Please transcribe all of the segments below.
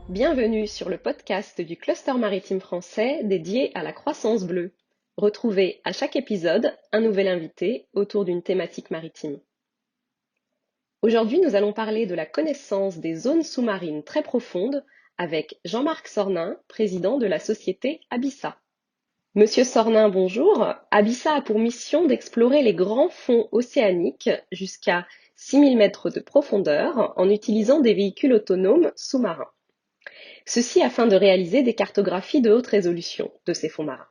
Bienvenue sur le podcast du Cluster maritime français dédié à la croissance bleue. Retrouvez à chaque épisode un nouvel invité autour d'une thématique maritime. Aujourd'hui, nous allons parler de la connaissance des zones sous-marines très profondes avec Jean-Marc Sornin, président de la société Abyssa. Monsieur Sornin, bonjour. Abyssa a pour mission d'explorer les grands fonds océaniques jusqu'à 6000 mètres de profondeur en utilisant des véhicules autonomes sous-marins. Ceci afin de réaliser des cartographies de haute résolution de ces fonds marins.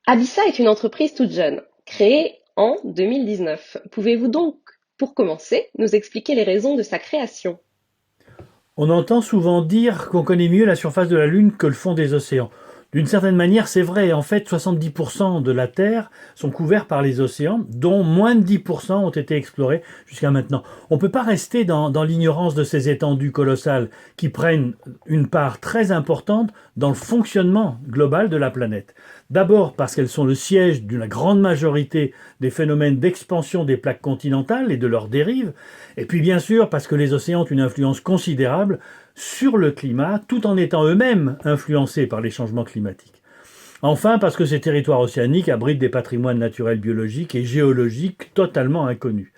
Abyssa est une entreprise toute jeune, créée en 2019. Pouvez-vous donc, pour commencer, nous expliquer les raisons de sa création? On entend souvent dire qu'on connaît mieux la surface de la Lune que le fond des océans. D'une certaine manière, c'est vrai. En fait, 70% de la Terre sont couverts par les océans, dont moins de 10% ont été explorés jusqu'à maintenant. On ne peut pas rester dans l'ignorance de ces étendues colossales qui prennent une part très importante dans le fonctionnement global de la planète. D'abord parce qu'elles sont le siège d'une grande majorité des phénomènes d'expansion des plaques continentales et de leurs dérives, et puis bien sûr parce que les océans ont une influence considérable sur le climat, tout en étant eux-mêmes influencés par les changements climatiques. Enfin, parce que ces territoires océaniques abritent des patrimoines naturels biologiques et géologiques totalement inconnus.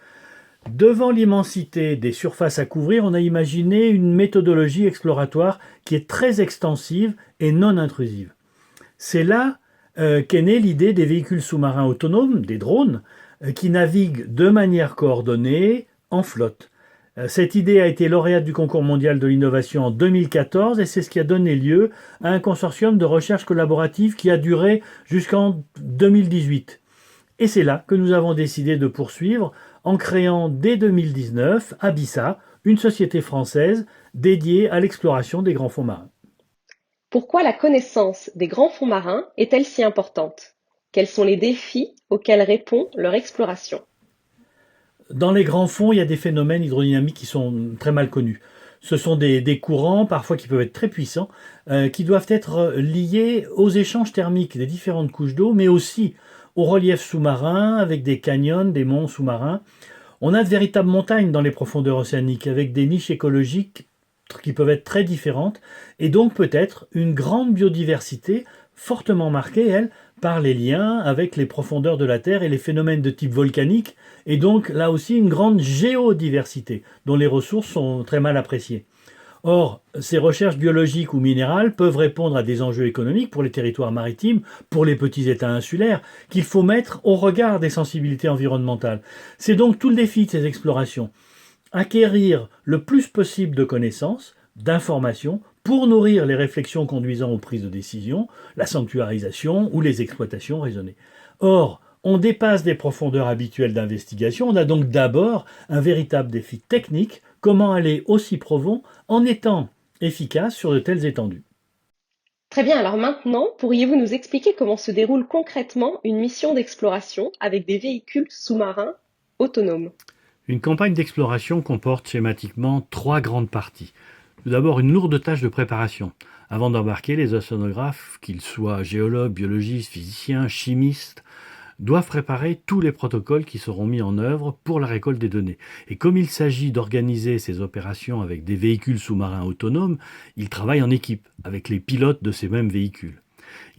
Devant l'immensité des surfaces à couvrir, on a imaginé une méthodologie exploratoire qui est très extensive et non intrusive. C'est là qu'est née l'idée des véhicules sous-marins autonomes, des drones, qui naviguent de manière coordonnée en flotte. Cette idée a été lauréate du concours mondial de l'innovation en 2014 et c'est ce qui a donné lieu à un consortium de recherche collaborative qui a duré jusqu'en 2018. Et c'est là que nous avons décidé de poursuivre en créant dès 2019 Abyssa, une société française dédiée à l'exploration des grands fonds marins. Pourquoi la connaissance des grands fonds marins est-elle si importante? Quels sont les défis auxquels répond leur exploration? Dans les grands fonds, il y a des phénomènes hydrodynamiques qui sont très mal connus. Ce sont des courants, parfois qui peuvent être très puissants, qui doivent être liés aux échanges thermiques des différentes couches d'eau, mais aussi au relief sous-marin, avec des canyons, des monts sous-marins. On a de véritables montagnes dans les profondeurs océaniques, avec des niches écologiques qui peuvent être très différentes, et donc peut-être une grande biodiversité fortement marquée, elle, par les liens avec les profondeurs de la Terre et les phénomènes de type volcanique, et donc là aussi une grande géodiversité, dont les ressources sont très mal appréciées. Or, ces recherches biologiques ou minérales peuvent répondre à des enjeux économiques pour les territoires maritimes, pour les petits États insulaires, qu'il faut mettre au regard des sensibilités environnementales. C'est donc tout le défi de ces explorations. Acquérir le plus possible de connaissances, d'informations, pour nourrir les réflexions conduisant aux prises de décision, la sanctuarisation ou les exploitations raisonnées. Or, on dépasse des profondeurs habituelles d'investigation, on a donc d'abord un véritable défi technique, comment aller aussi profond en étant efficace sur de telles étendues. Très bien, alors maintenant, pourriez-vous nous expliquer comment se déroule concrètement une mission d'exploration avec des véhicules sous-marins autonomes? Une campagne d'exploration comporte schématiquement trois grandes parties. Tout d'abord, une lourde tâche de préparation. Avant d'embarquer, les océanographes, qu'ils soient géologues, biologistes, physiciens, chimistes, doivent préparer tous les protocoles qui seront mis en œuvre pour la récolte des données. Et comme il s'agit d'organiser ces opérations avec des véhicules sous-marins autonomes, ils travaillent en équipe avec les pilotes de ces mêmes véhicules.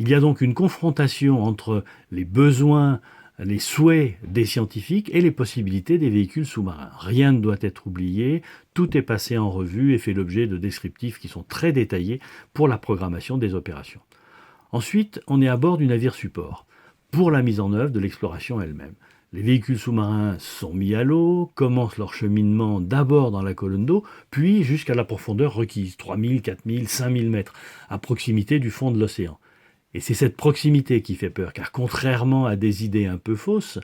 Il y a donc une confrontation entre les besoins, les souhaits des scientifiques et les possibilités des véhicules sous-marins. Rien ne doit être oublié, tout est passé en revue et fait l'objet de descriptifs qui sont très détaillés pour la programmation des opérations. Ensuite, on est à bord du navire support pour la mise en œuvre de l'exploration elle-même. Les véhicules sous-marins sont mis à l'eau, commencent leur cheminement d'abord dans la colonne d'eau, puis jusqu'à la profondeur requise, 3000, 4000, 5000 mètres, à proximité du fond de l'océan. Et c'est cette proximité qui fait peur, car contrairement à des idées un peu fausses,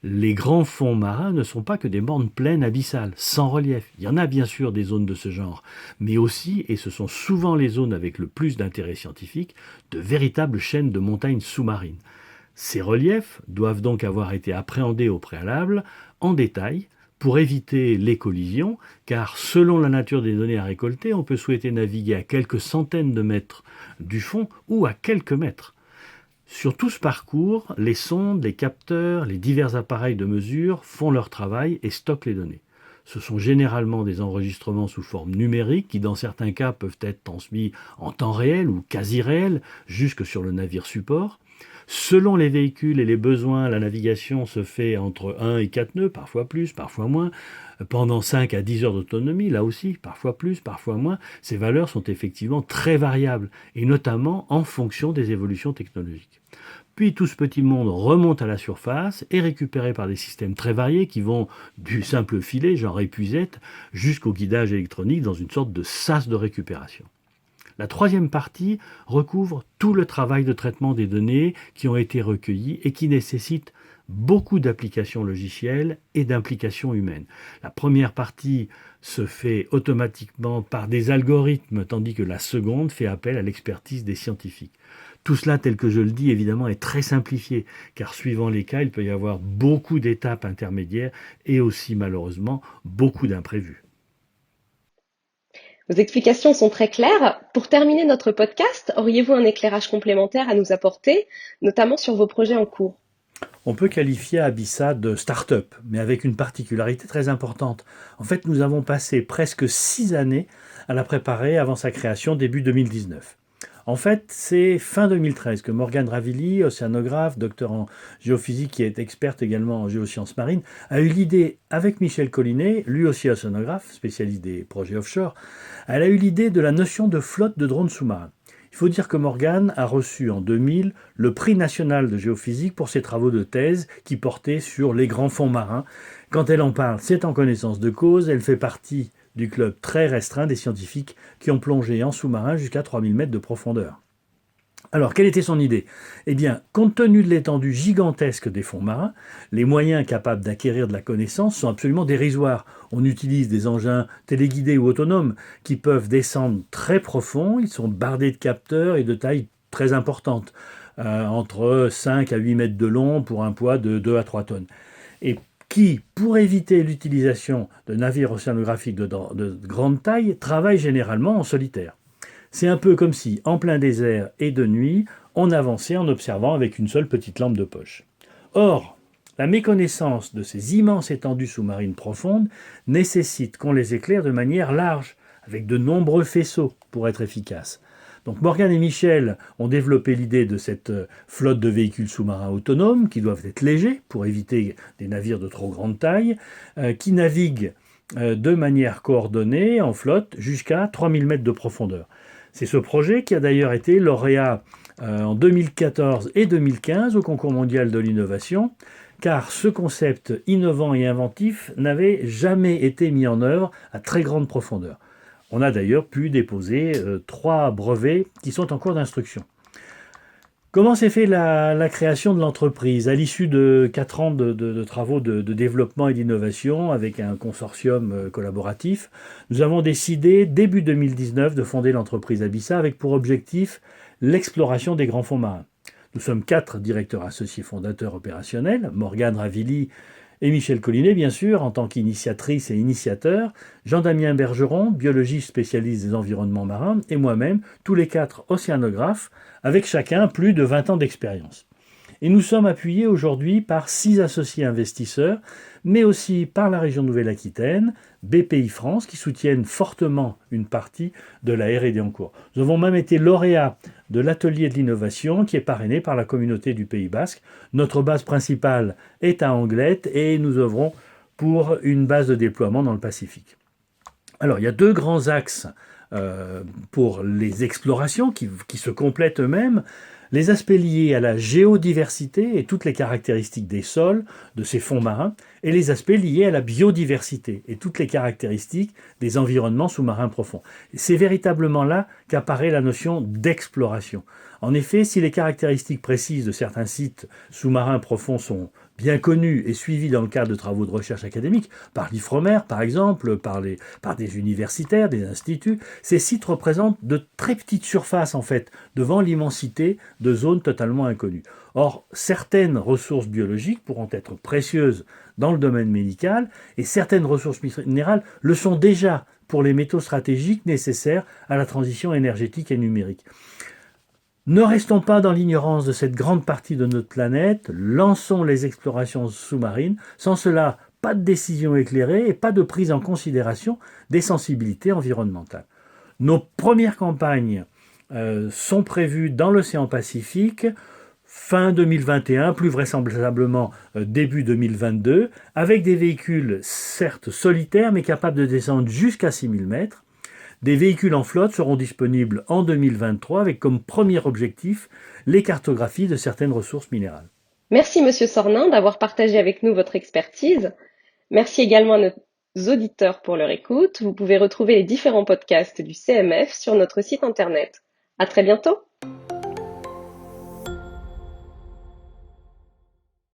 les grands fonds marins ne sont pas que des bornes pleines abyssales, sans relief. Il y en a bien sûr des zones de ce genre, mais aussi, et ce sont souvent les zones avec le plus d'intérêt scientifique, de véritables chaînes de montagnes sous-marines. Ces reliefs doivent donc avoir été appréhendés au préalable, en détail, pour éviter les collisions, car selon la nature des données à récolter, on peut souhaiter naviguer à quelques centaines de mètres du fond ou à quelques mètres. Sur tout ce parcours, les sondes, les capteurs, les divers appareils de mesure font leur travail et stockent les données. Ce sont généralement des enregistrements sous forme numérique qui, dans certains cas, peuvent être transmis en temps réel ou quasi réel, jusque sur le navire support. Selon les véhicules et les besoins, la navigation se fait entre 1 et 4 nœuds, parfois plus, parfois moins, pendant 5 à 10 heures d'autonomie, là aussi, parfois plus, parfois moins. Ces valeurs sont effectivement très variables, et notamment en fonction des évolutions technologiques. Puis tout ce petit monde remonte à la surface, est récupéré par des systèmes très variés qui vont du simple filet, genre épuisette, jusqu'au guidage électronique dans une sorte de sas de récupération. La troisième partie recouvre tout le travail de traitement des données qui ont été recueillies et qui nécessite beaucoup d'applications logicielles et d'implications humaines. La première partie se fait automatiquement par des algorithmes, tandis que la seconde fait appel à l'expertise des scientifiques. Tout cela, tel que je le dis, évidemment, est très simplifié, car suivant les cas, il peut y avoir beaucoup d'étapes intermédiaires et aussi, malheureusement, beaucoup d'imprévus. Vos explications sont très claires. Pour terminer notre podcast, auriez-vous un éclairage complémentaire à nous apporter, notamment sur vos projets en cours? On peut qualifier Abyssa de start-up, mais avec une particularité très importante. En fait, nous avons passé presque 6 années à la préparer avant sa création début 2019. En fait, c'est fin 2013 que Morgane Ravilli, océanographe, docteur en géophysique qui est experte également en géosciences marines, a eu l'idée, avec Michel Collinet, lui aussi océanographe, spécialiste des projets offshore, elle a eu l'idée de la notion de flotte de drones sous-marins. Il faut dire que Morgane a reçu en 2000 le prix national de géophysique pour ses travaux de thèse qui portaient sur les grands fonds marins. Quand elle en parle, c'est en connaissance de cause, elle fait partie du club très restreint des scientifiques qui ont plongé en sous-marin jusqu'à 3000 mètres de profondeur. Alors, quelle était son idée? Eh bien, compte tenu de l'étendue gigantesque des fonds marins, les moyens capables d'acquérir de la connaissance sont absolument dérisoires. On utilise des engins téléguidés ou autonomes qui peuvent descendre très profond, ils sont bardés de capteurs et de taille très importante, entre 5 à 8 mètres de long pour un poids de 2 à 3 tonnes. Et qui, pour éviter l'utilisation de navires océanographiques de grande taille, travaillent généralement en solitaire. C'est un peu comme si, en plein désert et de nuit, on avançait en observant avec une seule petite lampe de poche. Or, la méconnaissance de ces immenses étendues sous-marines profondes nécessite qu'on les éclaire de manière large, avec de nombreux faisceaux pour être efficaces. Donc Morgane et Michel ont développé l'idée de cette flotte de véhicules sous-marins autonomes qui doivent être légers pour éviter des navires de trop grande taille, qui naviguent de manière coordonnée en flotte jusqu'à 3000 mètres de profondeur. C'est ce projet qui a d'ailleurs été lauréat en 2014 et 2015 au concours mondial de l'innovation, car ce concept innovant et inventif n'avait jamais été mis en œuvre à très grande profondeur. On a d'ailleurs pu déposer 3 brevets qui sont en cours d'instruction. Comment s'est fait la création de l'entreprise? À l'issue de 4 ans de travaux de développement et d'innovation avec un consortium collaboratif, nous avons décidé début 2019 de fonder l'entreprise Abyssa avec pour objectif l'exploration des grands fonds marins. Nous sommes 4 directeurs associés fondateurs opérationnels, Morgane Ravilli et Michel Collinet, bien sûr, en tant qu'initiatrice et initiateur, Jean-Damien Bergeron, biologiste spécialiste des environnements marins, et moi-même, tous les 4 océanographes, avec chacun plus de 20 ans d'expérience. Et nous sommes appuyés aujourd'hui par 6 associés investisseurs, mais aussi par la région Nouvelle-Aquitaine, BPI France, qui soutiennent fortement une partie de la R&D en cours. Nous avons même été lauréats de l'atelier de l'innovation qui est parrainé par la communauté du Pays Basque. Notre base principale est à Anglette et nous œuvrons pour une base de déploiement dans le Pacifique. Alors, il y a 2 grands axes pour les explorations qui se complètent eux-mêmes. Les aspects liés à la géodiversité et toutes les caractéristiques des sols, de ces fonds marins, et les aspects liés à la biodiversité et toutes les caractéristiques des environnements sous-marins profonds. C'est véritablement là qu'apparaît la notion d'exploration. En effet, si les caractéristiques précises de certains sites sous-marins profonds sont bien connues et suivies dans le cadre de travaux de recherche académique, par l'IFREMER par exemple, par des universitaires, des instituts, ces sites représentent de très petites surfaces en fait, devant l'immensité de zones totalement inconnues. Or, certaines ressources biologiques pourront être précieuses dans le domaine médical et certaines ressources minérales le sont déjà pour les métaux stratégiques nécessaires à la transition énergétique et numérique. Ne restons pas dans l'ignorance de cette grande partie de notre planète, lançons les explorations sous-marines. Sans cela, pas de décision éclairée et pas de prise en considération des sensibilités environnementales. Nos premières campagnes sont prévues dans l'océan Pacifique fin 2021, plus vraisemblablement début 2022, avec des véhicules certes solitaires mais capables de descendre jusqu'à 6000 mètres. Des véhicules en flotte seront disponibles en 2023 avec comme premier objectif les cartographies de certaines ressources minérales. Merci Monsieur Sornin d'avoir partagé avec nous votre expertise. Merci également à nos auditeurs pour leur écoute. Vous pouvez retrouver les différents podcasts du CMF sur notre site internet. À très bientôt!